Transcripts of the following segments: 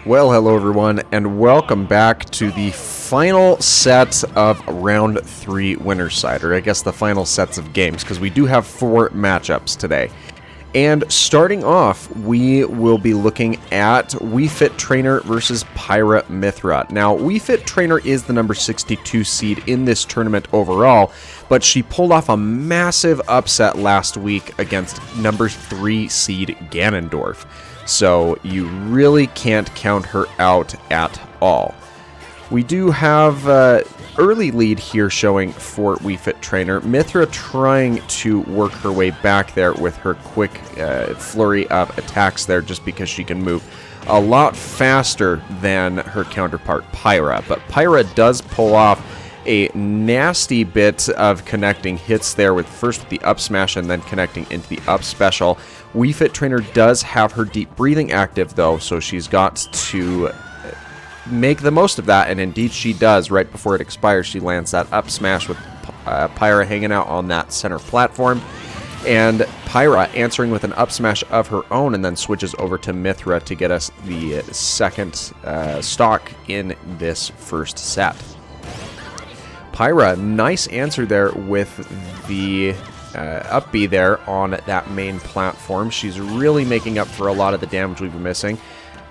Well, hello everyone, and welcome back to the final set of Round 3 Winner's Side, or I guess the final sets of games, because we do have 4 matchups today. And starting off, we will be looking at Wii Fit Trainer versus Pyra Mythra. Now, Wii Fit Trainer is the number 62 seed in this tournament overall, but she pulled off a massive upset last week against number 3 seed Ganondorf. So you really can't count her out at all. We do have early lead here showing for Wii Fit Trainer. Mythra trying to work her way back there with her quick flurry of attacks there, just because she can move a lot faster than her counterpart Pyra. But Pyra does pull off a nasty bit of connecting hits there, with first the up smash and then connecting into the up special. Wii Fit Trainer does have her deep breathing active though, so she's got to make the most of that, and indeed she does. Right before it expires, she lands that up smash with Pyra hanging out on that center platform, and Pyra answering with an up smash of her own, and then switches over to Mythra to get us the second stock in this first set. Pyra, nice answer there with the up B there on that main platform. She's really making up for a lot of the damage we've been missing.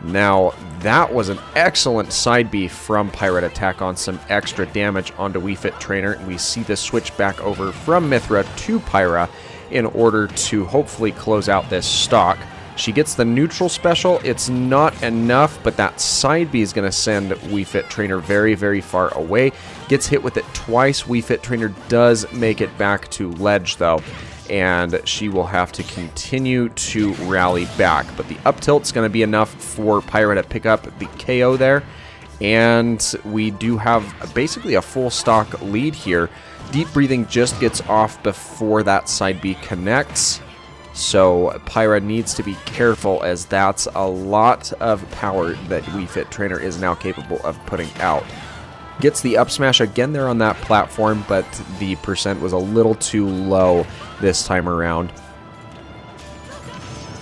Now, that was an excellent side B from Pyra to tack on some extra damage onto Wii Fit Trainer. And we see this switch back over from Mythra to Pyra in order to hopefully close out this stock. She gets the neutral special. It's not enough, but that side B is going to send Wii Fit Trainer very, very far away. Gets hit with it twice. Wii Fit Trainer does make it back to ledge, though, and she will have to continue to rally back. But the up tilt's going to be enough for Pyra to pick up the KO there, and we do have basically a full stock lead here. Deep breathing just gets off before that side B connects. So Pyra needs to be careful, as that's a lot of power that Wii Fit Trainer is now capable of putting out. Gets the up smash again there on that platform, but the percent was a little too low this time around.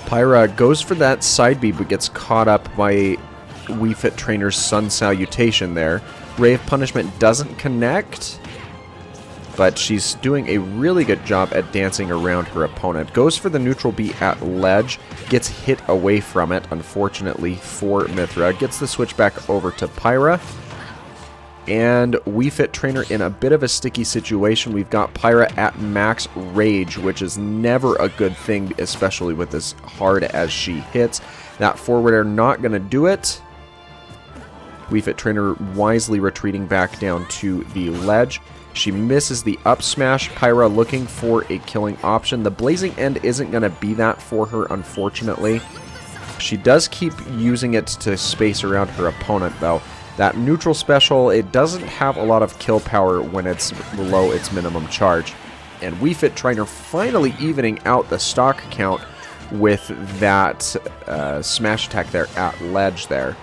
Pyra goes for that side B, but gets caught up by Wii Fit Trainer's Sun Salutation there. Ray of Punishment doesn't connect, but she's doing a really good job at dancing around her opponent. Goes for the neutral B at ledge, gets hit away from it, unfortunately for Mythra. Gets the switch back over to Pyra, and Wii Fit Trainer in a bit of a sticky situation. We've got Pyra at max rage, which is never a good thing, especially with as hard as she hits. That forward air not going to do it. Wii Fit Trainer wisely retreating back down to the ledge. She misses the up smash. Pyra looking for a killing option. The blazing end isn't going to be that for her, unfortunately. She does keep using it to space around her opponent, though. That neutral special, it doesn't have a lot of kill power when it's below its minimum charge. And Wii Fit Trainer finally evening out the stock count with that smash attack there at ledge there.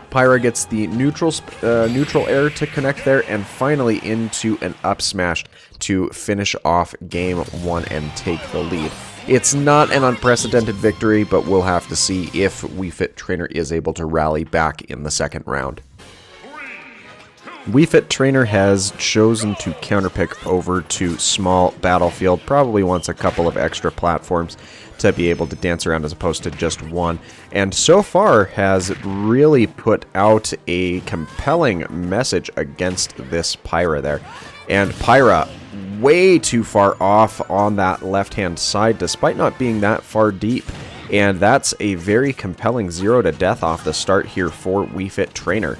Pyra gets the neutral air to connect there, and finally into an up smash to finish off game 1 and take the lead. It's not an unprecedented victory, but we'll have to see if Wii Fit Trainer is able to rally back in the second round. Wii Fit Trainer has chosen to counterpick over to small battlefield, probably wants a couple of extra platforms to be able to dance around as opposed to just one, and so far has really put out a compelling message against this Pyra there. And Pyra way too far off on that left-hand side, despite not being that far deep, and that's a very compelling 0 to death off the start here for Wii Fit Trainer.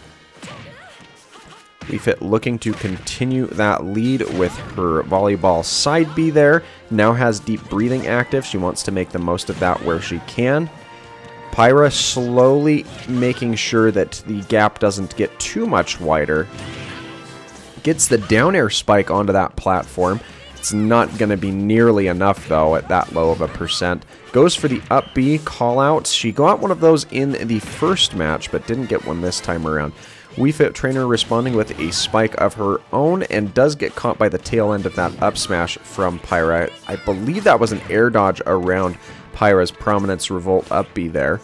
Wii Fit looking to continue that lead with her volleyball side B there. Now has deep breathing active. She wants to make the most of that where she can. Pyra slowly making sure that the gap doesn't get too much wider. Gets the down air spike onto that platform. It's not going to be nearly enough, though, at that low of a percent. Goes for the up B call out. She got one of those in the first match, but didn't get one this time around. Wii Fit Trainer responding with a spike of her own, and does get caught by the tail end of that up smash from Pyra. I believe that was an air dodge around Pyra's Prominence Revolt up B there.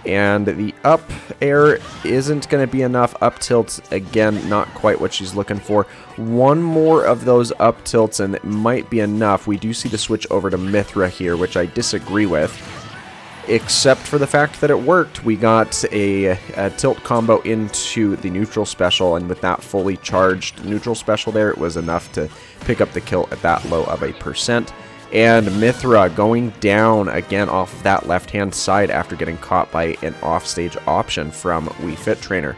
And the up air isn't going to be enough. Up tilts, again, not quite what she's looking for. One more of those up tilts and it might be enough. We do see the switch over to Mythra here, which I disagree with. Except for the fact that it worked. We got a tilt combo into the neutral special, and with that fully charged neutral special there, it was enough to pick up the kill at that low of a percent. And Mythra going down again off of that left-hand side after getting caught by an offstage option from Wii Fit Trainer.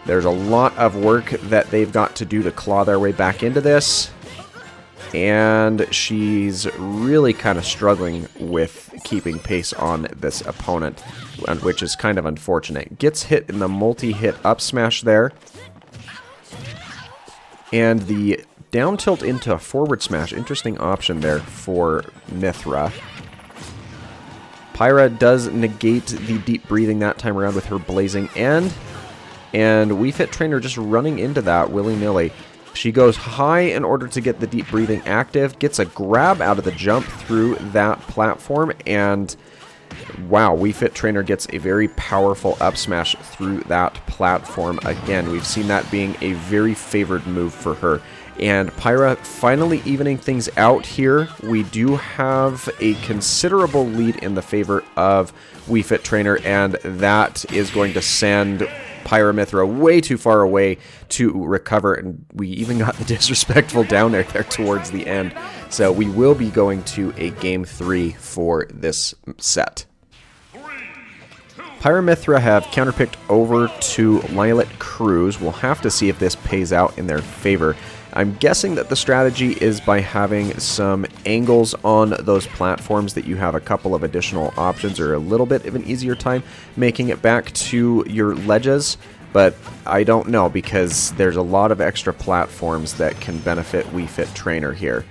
There's a lot of work that they've got to do to claw their way back into this. And she's really kind of struggling with keeping pace on this opponent, which is kind of unfortunate. Gets hit in the multi-hit up smash there. And the down tilt into a forward smash. Interesting option there for Mythra. Pyra does negate the deep breathing that time around with her blazing end. And Wii Fit Trainer just running into that willy-nilly. She goes high in order to get the deep breathing active, gets a grab out of the jump through that platform, and wow, Wii Fit Trainer gets a very powerful up smash through that platform again. We've seen that being a very favored move for her. And Pyra finally evening things out here. We do have a considerable lead in the favor of Wii Fit Trainer, and that is going to send Pyra Mythra way too far away to recover, and we even got the disrespectful down there towards the end. So we will be going to a game 3 for this set. Pyra Mythra have counterpicked over to Lilet Cruz. We'll have to see if this pays out in their favor. I'm guessing that the strategy is by having some angles on those platforms that you have a couple of additional options or a little bit of an easier time making it back to your ledges, but I don't know because there's a lot of extra platforms that can benefit Wii Fit Trainer here.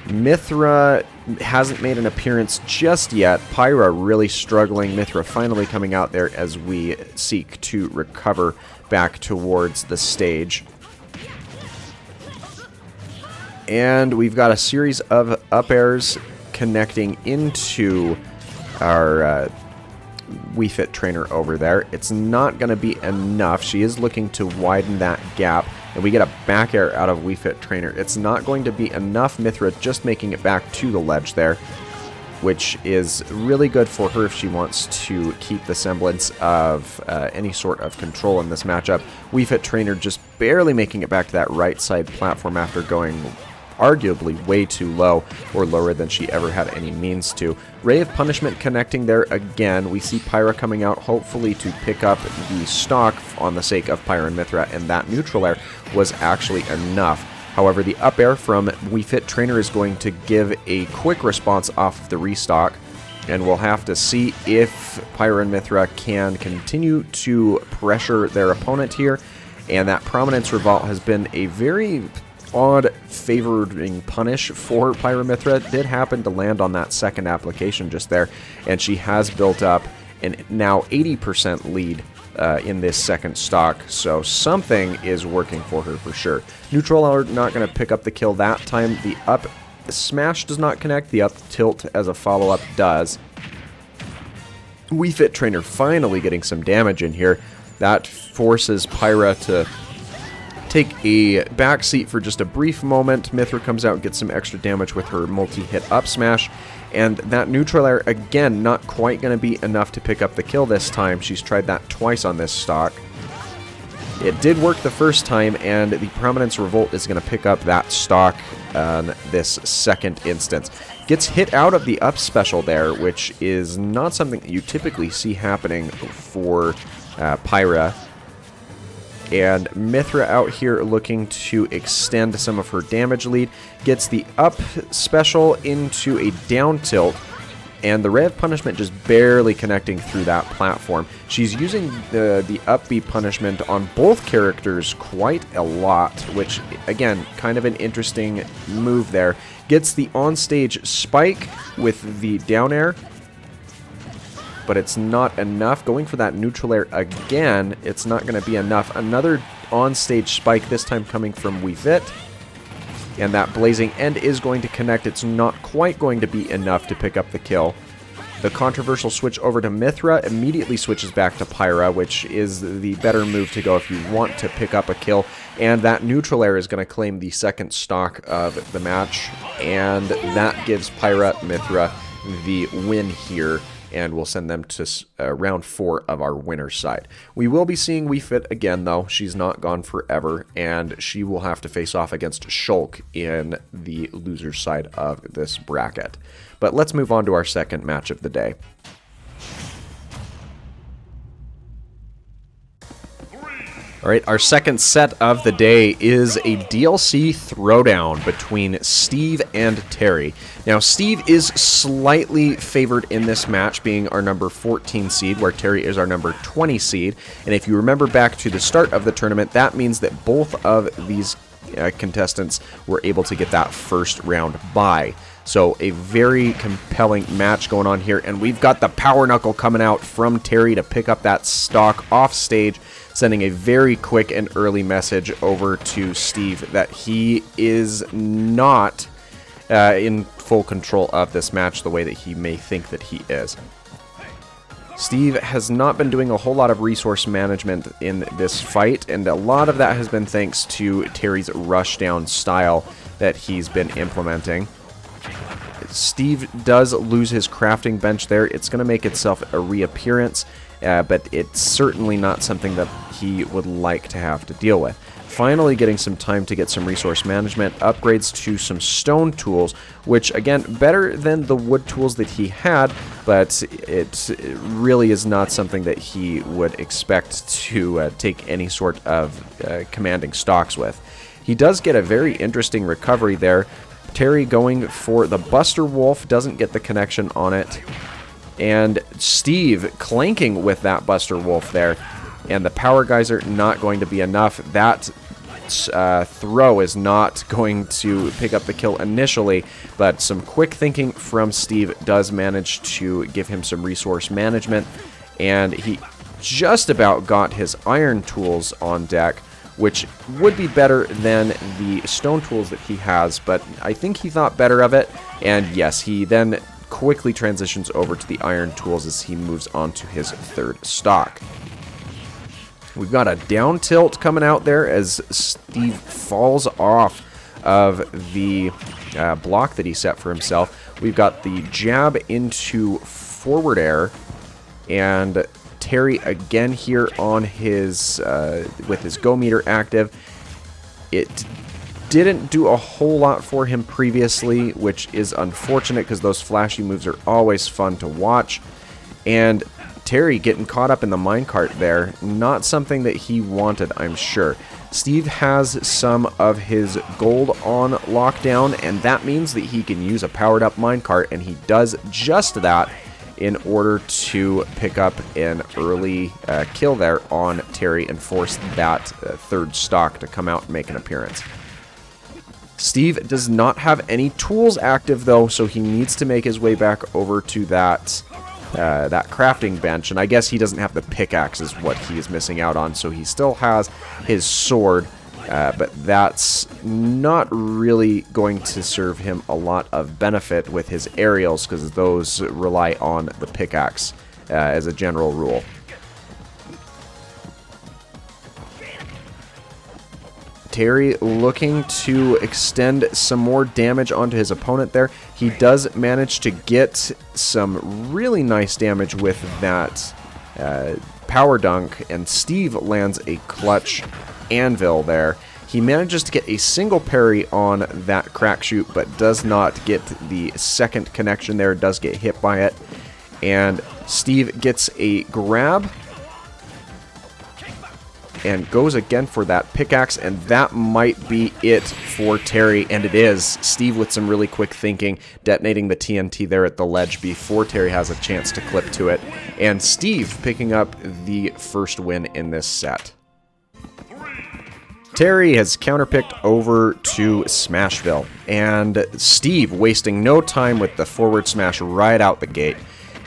Mythra hasn't made an appearance just yet. Pyra really struggling. Mythra finally coming out there as we seek to recover back towards the stage. And we've got a series of up airs connecting into our Wii Fit Trainer over there. It's not going to be enough. She is looking to widen that gap. And we get a back air out of Wii Fit Trainer. It's not going to be enough. Mythra just making it back to the ledge there, which is really good for her if she wants to keep the semblance of any sort of control in this matchup. Wii Fit Trainer just barely making it back to that right side platform after going arguably way too low, or lower than she ever had any means to. Ray of Punishment connecting there again. We see Pyra coming out hopefully to pick up the stock on the sake of Pyra and Mythra, and that neutral air was actually enough. However, the up air from Wii Fit Trainer is going to give a quick response off of the restock, and we'll have to see if Pyra and Mythra can continue to pressure their opponent here. And that Prominence Revolt has been a very odd favoring punish for Pyra Mythra. It did happen to land on that second application just there, and she has built up an now 80% lead in this second stock, so something is working for her for sure. Neutral are not going to pick up the kill that time. The up smash does not connect. The up tilt as a follow-up does. Wii Fit Trainer finally getting some damage in here. That forces Pyra to take a backseat for just a brief moment. Mythra comes out and gets some extra damage with her multi-hit up smash. And that neutral air, again, not quite going to be enough to pick up the kill this time. She's tried that twice on this stock. It did work the first time, and the Prominence Revolt is going to pick up that stock on this second instance. Gets hit out of the up special there, which is not something that you typically see happening for Pyra. And Mythra out here looking to extend some of her damage lead. Gets the up special into a down tilt. And the Ray of Punishment just barely connecting through that platform. She's using the up B punishment on both characters quite a lot, which, again, kind of an interesting move there. Gets the onstage spike with the down air, but it's not enough. Going for that neutral air again, it's not going to be enough. Another onstage spike, this time coming from Wii Fit. And that blazing end is going to connect. It's not quite going to be enough to pick up the kill. The controversial switch over to Mythra immediately switches back to Pyra, which is the better move to go if you want to pick up a kill. And that neutral air is going to claim the second stock of the match, and that gives Pyra Mythra the win here, and we'll send them to round 4 of our winner's side. We will be seeing Wii Fit again, though. She's not gone forever, and she will have to face off against Shulk in the loser's side of this bracket. But let's move on to our second match of the day. Alright, our second set of the day is a DLC throwdown between Steve and Terry. Now, Steve is slightly favored in this match, being our number 14 seed, where Terry is our number 20 seed. And if you remember back to the start of the tournament, that means that both of these contestants were able to get that first round bye. So a very compelling match going on here, and we've got the Power Knuckle coming out from Terry to pick up that stock off stage, sending a very quick and early message over to Steve that he is not in full control of this match the way that he may think that he is. Steve has not been doing a whole lot of resource management in this fight, and a lot of that has been thanks to Terry's rushdown style that he's been implementing. Steve does lose his crafting bench there. It's going to make itself a reappearance, but it's certainly not something that he would like to have to deal with. Finally getting some time to get some resource management, upgrades to some stone tools, which again, better than the wood tools that he had, but it really is not something that he would expect to take any sort of commanding stocks with. He does get a very interesting recovery there. Terry going for the Buster Wolf, doesn't get the connection on it. And Steve clanking with that Buster Wolf there. And the Power Geyser not going to be enough. That throw is not going to pick up the kill initially, but some quick thinking from Steve does manage to give him some resource management. And he just about got his iron tools on deck, which would be better than the stone tools that he has, but I think he thought better of it, and yes, he then quickly transitions over to the iron tools as he moves on to his third stock. We've got a down tilt coming out there as Steve falls off of the block that he set for himself. We've got the jab into forward air, and Terry again here on his with his go meter active. It didn't do a whole lot for him previously, which is unfortunate because those flashy moves are always fun to watch. And Terry getting caught up in the minecart there, not something that he wanted, I'm sure. Steve has some of his gold on lockdown, and that means that he can use a powered up minecart, and he does just that in order to pick up an early kill there on Terry and force that third stock to come out and make an appearance. Steve does not have any tools active though, so he needs to make his way back over to that crafting bench, and I guess he doesn't have the pickaxe is what he is missing out on, so he still has his sword, but that's not really going to serve him a lot of benefit with his aerials, because those rely on the pickaxe as a general rule. Terry looking to extend some more damage onto his opponent there. He does manage to get some really nice damage with that power dunk, and Steve lands a clutch anvil there. He manages to get a single parry on that crack shoot, but does not get the second connection there, does get hit by it. And Steve gets a grab and goes again for that pickaxe, and that might be it for Terry, and it is. Steve with some really quick thinking, detonating the TNT there at the ledge before Terry has a chance to clip to it, and Steve picking up the first win in this set. Terry has counterpicked over to Smashville, and Steve wasting no time with the forward smash right out the gate.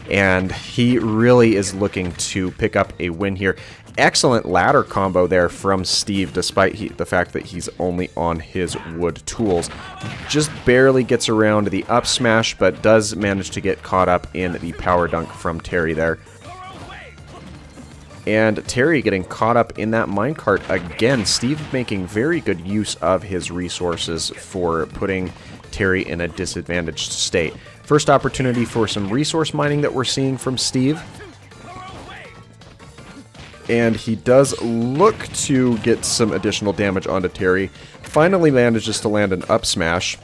and he really is looking to pick up a win here. Excellent ladder combo there from Steve, despite the fact that he's only on his wood tools. Just barely gets around the up smash, but does manage to get caught up in the power dunk from Terry there. And Terry getting caught up in that minecart again. Steve making very good use of his resources for putting Terry in a disadvantaged state. First opportunity for some resource mining that we're seeing from Steve. And he does look to get some additional damage onto Terry. Finally manages to land an up smash.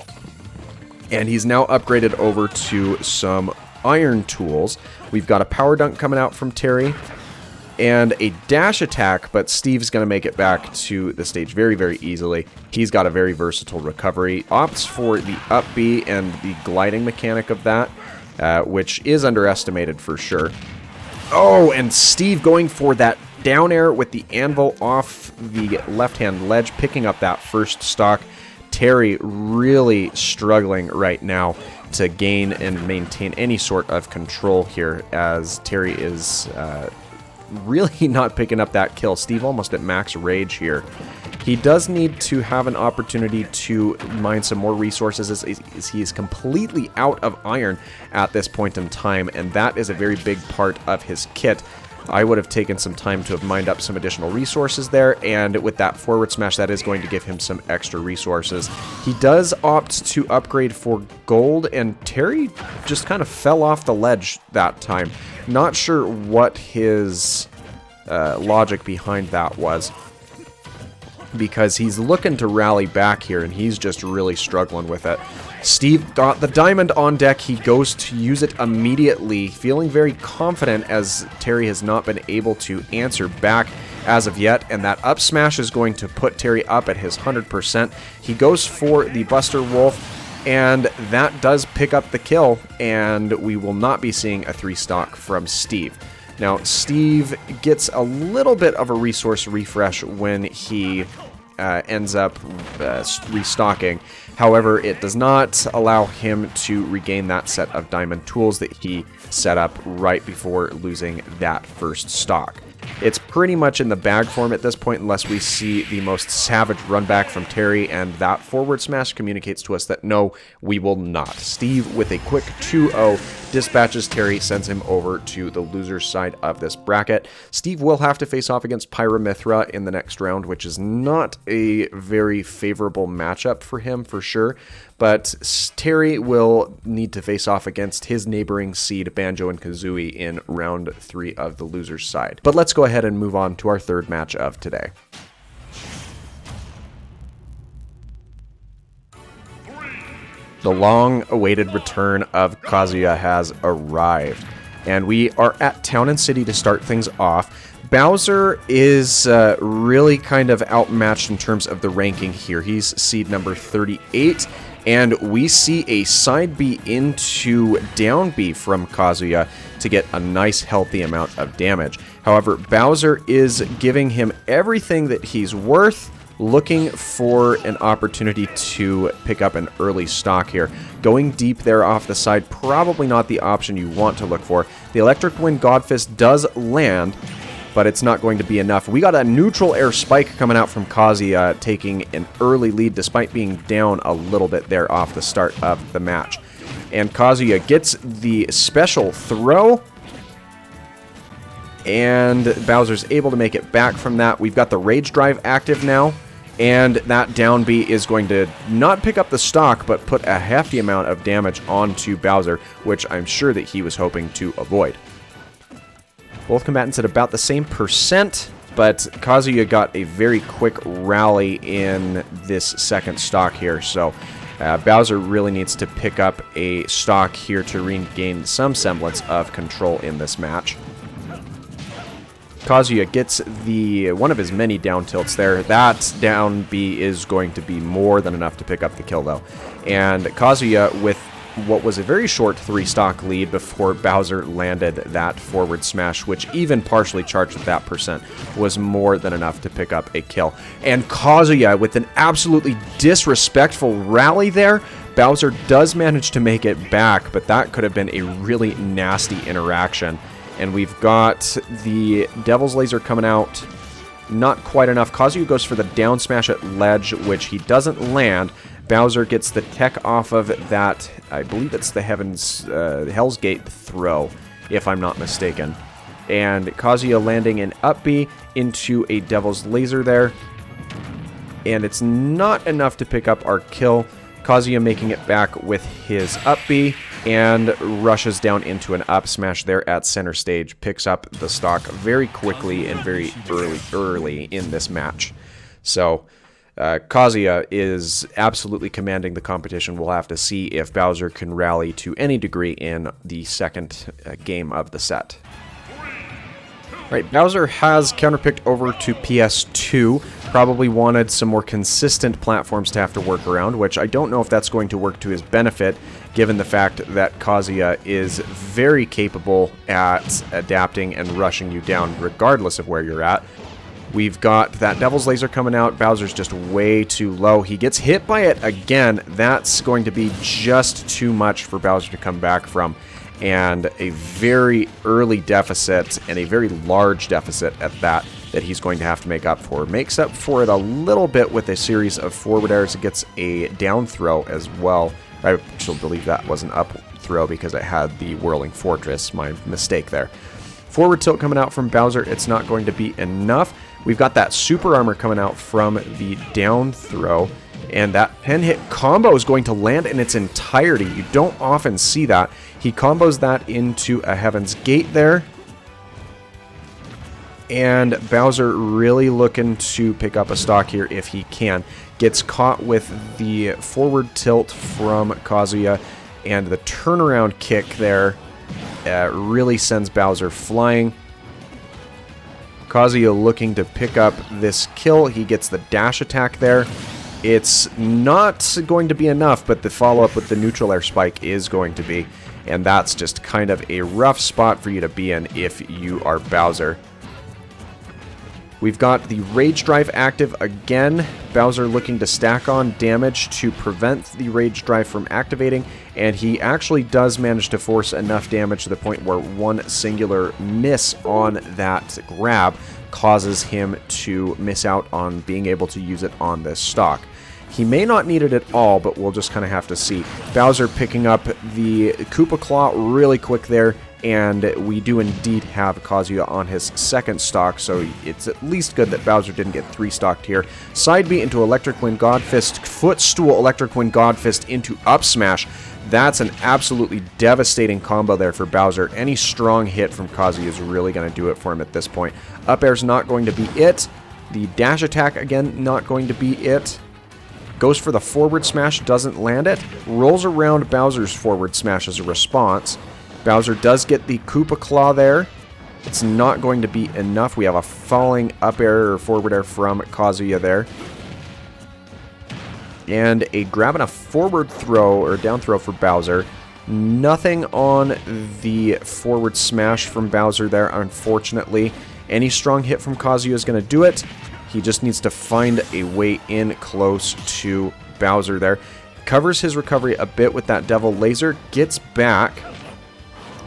And he's now upgraded over to some iron tools. We've got a power dunk coming out from Terry. And a dash attack, but Steve's going to make it back to the stage very, very easily. He's got a very versatile recovery. Opts for the up B and the gliding mechanic of that, which is underestimated for sure. Oh, and Steve going for that down air with the anvil off the left-hand ledge, picking up that first stock. Terry really struggling right now to gain and maintain any sort of control here, as Terry is really not picking up that kill. Steve almost at max rage here. He does need to have an opportunity to mine some more resources, as he is completely out of iron at this point in time, and that is a very big part of his kit. I would have taken some time to have mined up some additional resources there, and with that forward smash, that is going to give him some extra resources. He does opt to upgrade for gold, and Terry just kind of fell off the ledge that time. Not sure what his logic behind that was, because he's looking to rally back here, and he's just really struggling with it. Steve got the diamond on deck. He goes to use it immediately, feeling very confident, as Terry has not been able to answer back as of yet, and that up smash is going to put Terry up at his 100%. He goes for the Buster Wolf, and that does pick up the kill, and we will not be seeing a 3-stock from Steve. Now, Steve gets a little bit of a resource refresh when he ends up restocking. However, it does not allow him to regain that set of diamond tools that he set up right before losing that first stock. It's pretty much in the bag form at this point, unless we see the most savage run back from Terry, and that forward smash communicates to us that no, we will not. Steve, with a quick 2-0, dispatches Terry, sends him over to the loser's side of this bracket. Steve will have to face off against Pyra Mythra in the next round, which is not a very favorable matchup for him for sure. But Terry will need to face off against his neighboring seed, Banjo and Kazooie, in round 3 of the loser's side. But let's go ahead and move on to our third match of today. The long-awaited return of Kazuya has arrived, and we are at Town and City to start things off. Bowser is really kind of outmatched in terms of the ranking here. He's seed number 38, and we see a side B into down B from Kazuya to get a nice healthy amount of damage. However, Bowser is giving him everything that he's worth, looking for an opportunity to pick up an early stock here. Going deep there off the side, probably not the option you want to look for. The Electric Wind Godfist does land, but it's not going to be enough. We got a neutral air spike coming out from Kazuya, taking an early lead despite being down a little bit there off the start of the match. And Kazuya gets the special throw, and Bowser's able to make it back from that. We've got the Rage Drive active now, and that down B is going to not pick up the stock, but put a hefty amount of damage onto Bowser, which I'm sure that he was hoping to avoid. Both combatants at about the same percent, but Kazuya got a very quick rally in this second stock here, so Bowser really needs to pick up a stock here to regain some semblance of control in this match. Kazuya gets one of his many down tilts there. That down B is going to be more than enough to pick up the kill, though. And Kazuya, with what was a very short 3-stock lead before Bowser landed that forward smash, which even partially charged at that percent, was more than enough to pick up a kill. And Kazuya, with an absolutely disrespectful rally there, Bowser does manage to make it back, but that could have been a really nasty interaction. And we've got the Devil's Laser coming out. Not quite enough. Kazuya goes for the down smash at ledge, which he doesn't land. Bowser gets the tech off of that. I believe it's the Hell's Gate throw, if I'm not mistaken. And Kazuya landing an up B into a Devil's Laser there. And it's not enough to pick up our kill. Kazuya making it back with his up B and rushes down into an up smash there at center stage. Picks up the stock very quickly and very early in this match. So Kazuya is absolutely commanding the competition. We'll have to see if Bowser can rally to any degree in the second game of the set. Right, Bowser has counterpicked over to PS2. Probably wanted some more consistent platforms to have to work around, which I don't know if that's going to work to his benefit, given the fact that Kazuya is very capable at adapting and rushing you down regardless of where you're at. We've got that Devil's Laser coming out. Bowser's just way too low. He gets hit by it again. That's going to be just too much for Bowser to come back from. And a very early deficit, and a very large deficit at that he's going to have to make up for. Makes up for it a little bit with a series of forward airs. It gets a down throw as well. I actually believe that was an up throw because it had the Whirling Fortress. My mistake there. Forward tilt coming out from Bowser. It's not going to be enough. We've got that super armor coming out from the down throw. And that pen hit combo is going to land in its entirety. You don't often see that. He combos that into a Heaven's Gate there. And Bowser really looking to pick up a stock here if he can. Gets caught with the forward tilt from Kazuya. And the turnaround kick there really sends Bowser flying. Kazuya looking to pick up this kill. He gets the dash attack there. It's not going to be enough, but the follow-up with the neutral air spike is going to be. And that's just kind of a rough spot for you to be in if you are Bowser. We've got the Rage Drive active again. Bowser looking to stack on damage to prevent the Rage Drive from activating. And he actually does manage to force enough damage to the point where one singular miss on that grab causes him to miss out on being able to use it on this stock. He may not need it at all, but we'll just kind of have to see. Bowser picking up the Koopa Claw really quick there, and we do indeed have Kazuya on his second stock, so it's at least good that Bowser didn't get 3-stocked here. Side B into Electric Wind God Fist, footstool Electric Wind God Fist into up smash. That's an absolutely devastating combo there for Bowser. Any strong hit from Kazuya is really going to do it for him at this point. Up air's not going to be it. The dash attack, again, not going to be it. Goes for the forward smash, doesn't land it. Rolls around Bowser's forward smash as a response. Bowser does get the Koopa Claw there. It's not going to be enough. We have a falling up air or forward air from Kazuya there. And a grab and a forward throw or down throw for Bowser. Nothing on the forward smash from Bowser there, unfortunately. Any strong hit from Kazuya is going to do it. He just needs to find a way in close to Bowser there. Covers his recovery a bit with that Devil Laser. Gets back.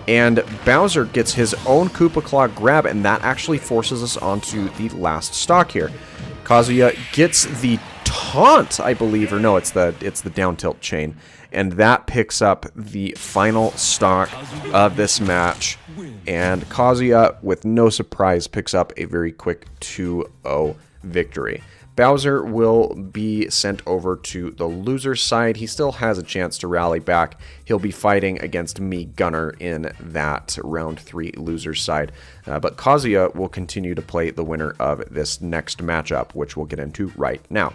And Bowser gets his own Koopa Claw grab, and that actually forces us onto the last stock here. Kazuya gets the taunt, I believe, or no, it's the down tilt chain, and that picks up the final stock of this match. And Kazuya, with no surprise, picks up a very quick 2-0 victory. Bowser will be sent over to the loser's side. He still has a chance to rally back. He'll be fighting against me, Gunner, in that round 3 loser's side. But Kazuya will continue to play the winner of this next matchup, which we'll get into right now.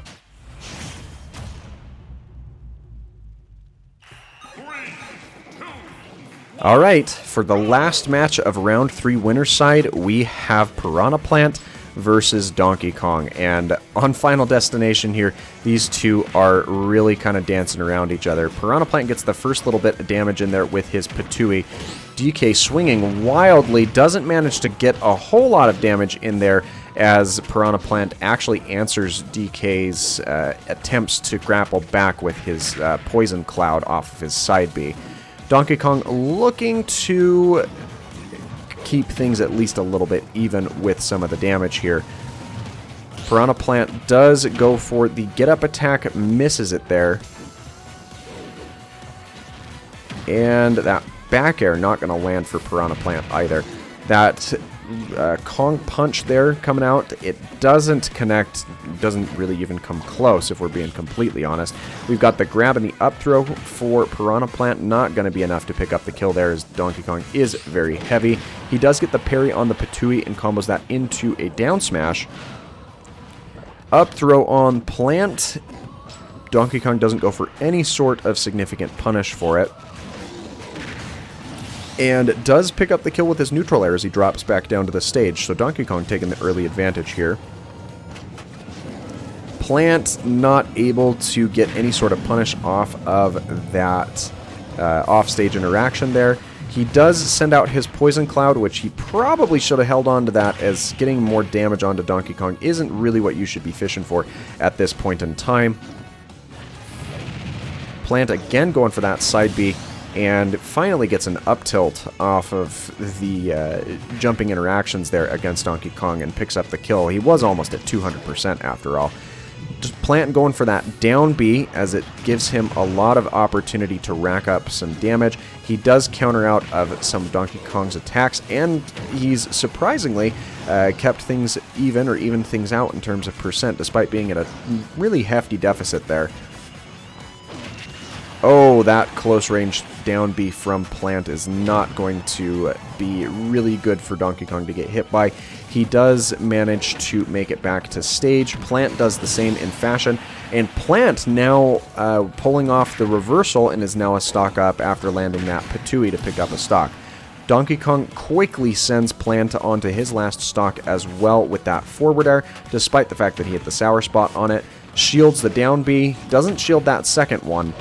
Alright, for the last match of round 3 winner's side, we have Piranha Plant versus Donkey Kong. And on Final Destination here, these two are really kind of dancing around each other. Piranha Plant gets the first little bit of damage in there with his Patooey. DK swinging wildly, doesn't manage to get a whole lot of damage in there as Piranha Plant actually answers DK's attempts to grapple back with his Poison Cloud off of his side B. Donkey Kong looking to keep things at least a little bit even with some of the damage here. Piranha Plant does go for the get-up attack, misses it there. And that back air not going to land for Piranha Plant either. That Kong punch there coming out, it doesn't connect, doesn't really even come close if we're being completely honest. We've got the grab and the up throw for Piranha Plant, not going to be enough to pick up the kill there as Donkey Kong is very heavy. He does get the parry on the Patooey and combos that into a down smash. Up throw on Plant. Donkey Kong doesn't go for any sort of significant punish for it. And does pick up the kill with his neutral air as he drops back down to the stage. So Donkey Kong taking the early advantage here. Plant not able to get any sort of punish off of that offstage interaction there. He does send out his Poison Cloud, which he probably should have held on to that, as getting more damage onto Donkey Kong isn't really what you should be fishing for at this point in time. Plant again going for that side B, and finally gets an up tilt off of the jumping interactions there against Donkey Kong and picks up the kill. He was almost at 200% after all. Just Plant going for that down B as it gives him a lot of opportunity to rack up some damage. He does counter out of some of Donkey Kong's attacks, and he's surprisingly kept things even, or evened things out in terms of percent, despite being at a really hefty deficit there. Oh, that close range down B from Plant is not going to be really good for Donkey Kong to get hit by. He does manage to make it back to stage. Plant does the same in fashion. And Plant now pulling off the reversal and is now a stock up after landing that Patooey to pick up a stock. Donkey Kong quickly sends Plant onto his last stock as well with that forward air, despite the fact that he hit the sour spot on it. Shields the down B, doesn't shield that second one,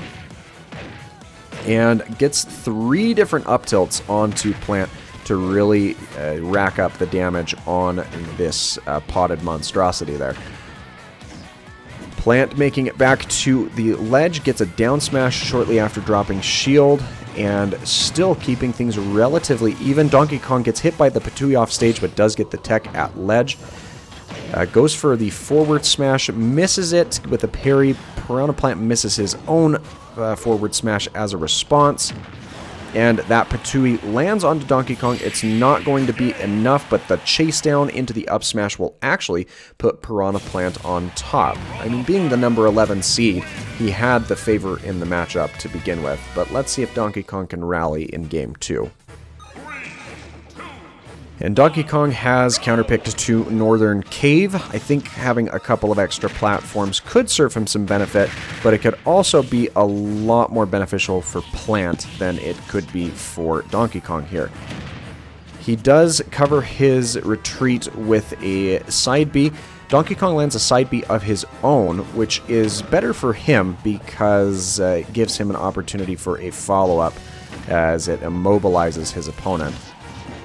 and gets 3 different up tilts onto Plant to really rack up the damage on this potted monstrosity there. Plant making it back to the ledge, gets a down smash shortly after dropping shield, and still keeping things relatively even. Donkey Kong gets hit by the Patooey off stage, but does get the tech at ledge. Goes for the forward smash, misses it with a parry. Piranha Plant misses his own forward smash as a response. And that Patooey lands onto Donkey Kong. It's not going to be enough, but the chase down into the up smash will actually put Piranha Plant on top. I mean, being the number 11 seed, he had the favor in the matchup to begin with. But let's see if Donkey Kong can rally in Game 2. And Donkey Kong has counterpicked to Northern Cave. I think having a couple of extra platforms could serve him some benefit, but it could also be a lot more beneficial for Plant than it could be for Donkey Kong here. He does cover his retreat with a side B. Donkey Kong lands a side B of his own, which is better for him because it gives him an opportunity for a follow-up as it immobilizes his opponent.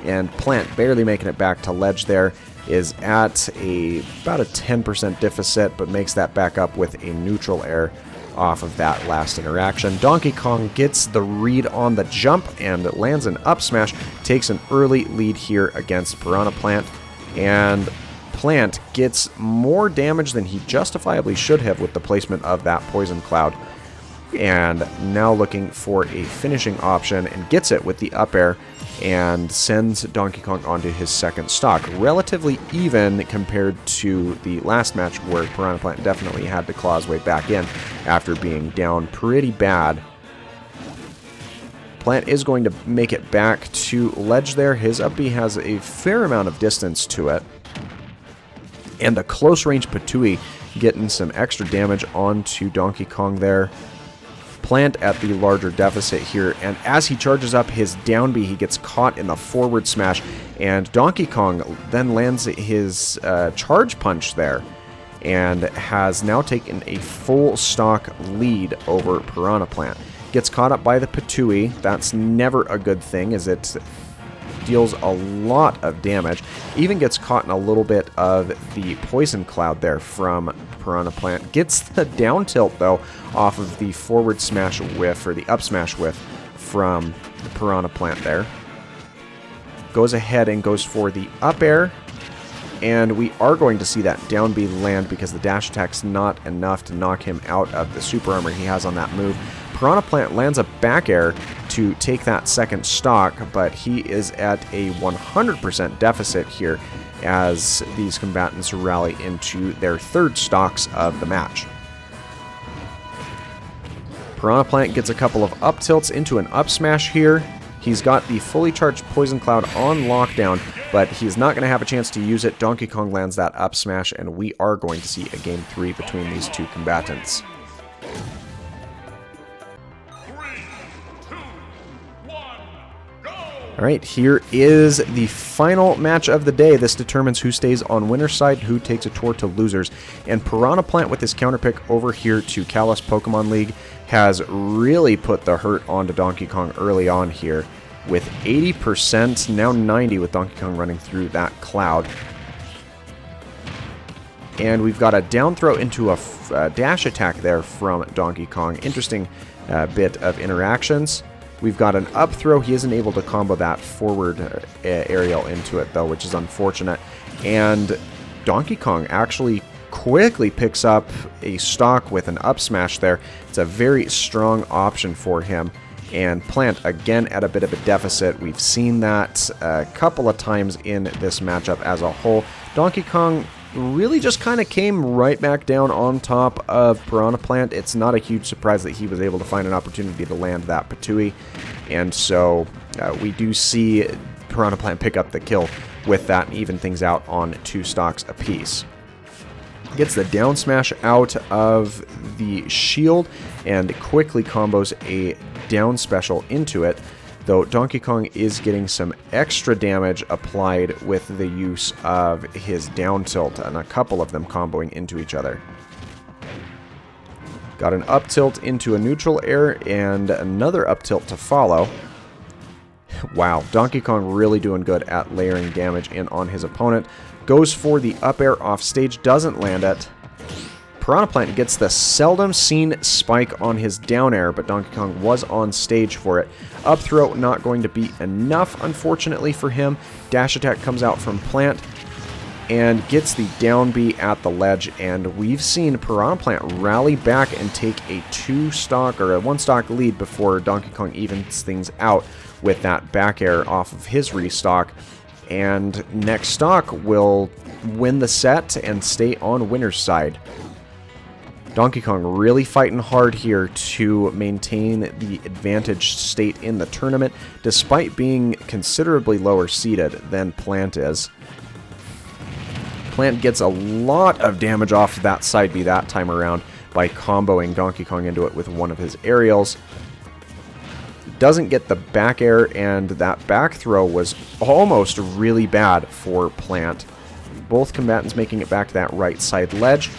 And Plant, barely making it back to ledge there, is at about a 10% deficit, but makes that back up with a neutral air off of that last interaction. Donkey Kong gets the read on the jump and lands an up smash, takes an early lead here against Piranha Plant, and Plant gets more damage than he justifiably should have with the placement of that Poison Cloud. And now looking for a finishing option, and gets it with the up air and sends Donkey Kong onto his second stock. Relatively even compared to the last match where Piranha Plant definitely had to claw his way back in after being down pretty bad. Plant is going to make it back to ledge there. His up B has a fair amount of distance to it. And the close range Patooey getting some extra damage onto Donkey Kong there. Plant at the larger deficit here, and as he charges up his down B, he gets caught in the forward smash, and Donkey Kong then lands his charge punch there, and has now taken a full stock lead over Piranha Plant. Gets caught up by the Patooey. That's never a good thing, as it deals a lot of damage. Even gets caught in a little bit of the poison cloud there from Piranha Plant. Gets the down tilt, though, off of the forward smash whiff, or the up smash whiff from the Piranha Plant there. Goes ahead and goes for the up air. And we are going to see that down B land because the dash attack's not enough to knock him out of the super armor he has on that move. Piranha Plant lands a back air to take that second stock, but he is at a 100% deficit here as these combatants rally into their third stocks of the match. Piranha Plant gets a couple of up tilts into an up smash here. He's got the fully charged Poison Cloud on lockdown, but he's not going to have a chance to use it. Donkey Kong lands that up smash, and we are going to see a game 3 between these two combatants. 3, 2, 1, go! Alright, here is the final match of the day. This determines who stays on winner's side, who takes a tour to losers. And Piranha Plant with his counter pick over here to Kalos Pokemon League has really put the hurt onto Donkey Kong early on here. With 80%, now 90% with Donkey Kong running through that cloud. And we've got a down throw into a dash attack there from Donkey Kong. Interesting bit of interactions. We've got an up throw. He isn't able to combo that forward aerial into it, though, which is unfortunate. And Donkey Kong actually quickly picks up a stock with an up smash there. It's a very strong option for him. And Plant, again, at a bit of a deficit. We've seen that a couple of times in this matchup as a whole. Donkey Kong really just kind of came right back down on top of Piranha Plant. It's not a huge surprise that he was able to find an opportunity to land that Patooey. And so we do see Piranha Plant pick up the kill with that and even things out on 2 stocks apiece. Gets the down smash out of the shield and quickly combos a down special into it, though Donkey Kong is getting some extra damage applied with the use of his down tilt, and a couple of them comboing into each other. Got an up tilt into a neutral air and another up tilt to follow. Wow, Donkey Kong really doing good at layering damage in on his opponent. Goes for the up air off stage, doesn't land it. Piranha Plant gets the seldom seen spike on his down air, but Donkey Kong was on stage for it. Up throw not going to be enough, unfortunately for him. Dash attack comes out from Plant and gets the down B at the ledge, and we've seen Piranha Plant rally back and take a 2-stock or a 1-stock lead before Donkey Kong evens things out with that back air off of his restock. And next stock will win the set and stay on winner's side. Donkey Kong really fighting hard here to maintain the advantage state in the tournament, despite being considerably lower seeded than Plant is. Plant gets a lot of damage off of that side B that time around by comboing Donkey Kong into it with one of his aerials. Doesn't get the back air, and that back throw was almost really bad for Plant. Both combatants making it back to that right side ledge.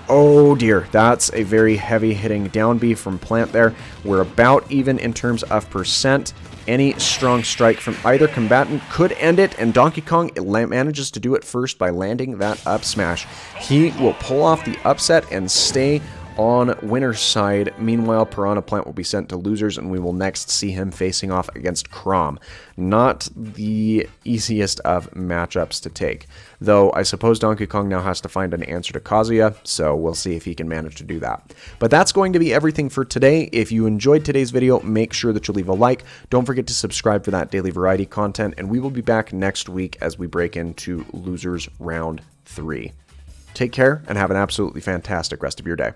Oh dear, that's a very heavy hitting down B from Plant there. We're about even in terms of percent. Any strong strike from either combatant could end it, and Donkey Kong manages to do it first by landing that up smash. He will pull off the upset and stay on winner's side. Meanwhile, Piranha Plant will be sent to losers, and we will next see him facing off against Chrom. Not the easiest of matchups to take, though I suppose Donkey Kong now has to find an answer to Kazuya, so we'll see if he can manage to do that. But that's going to be everything for today. If you enjoyed today's video, make sure that you leave a like. Don't forget to subscribe for that daily variety content, and we will be back next week as we break into Losers Round 3. Take care and have an absolutely fantastic rest of your day.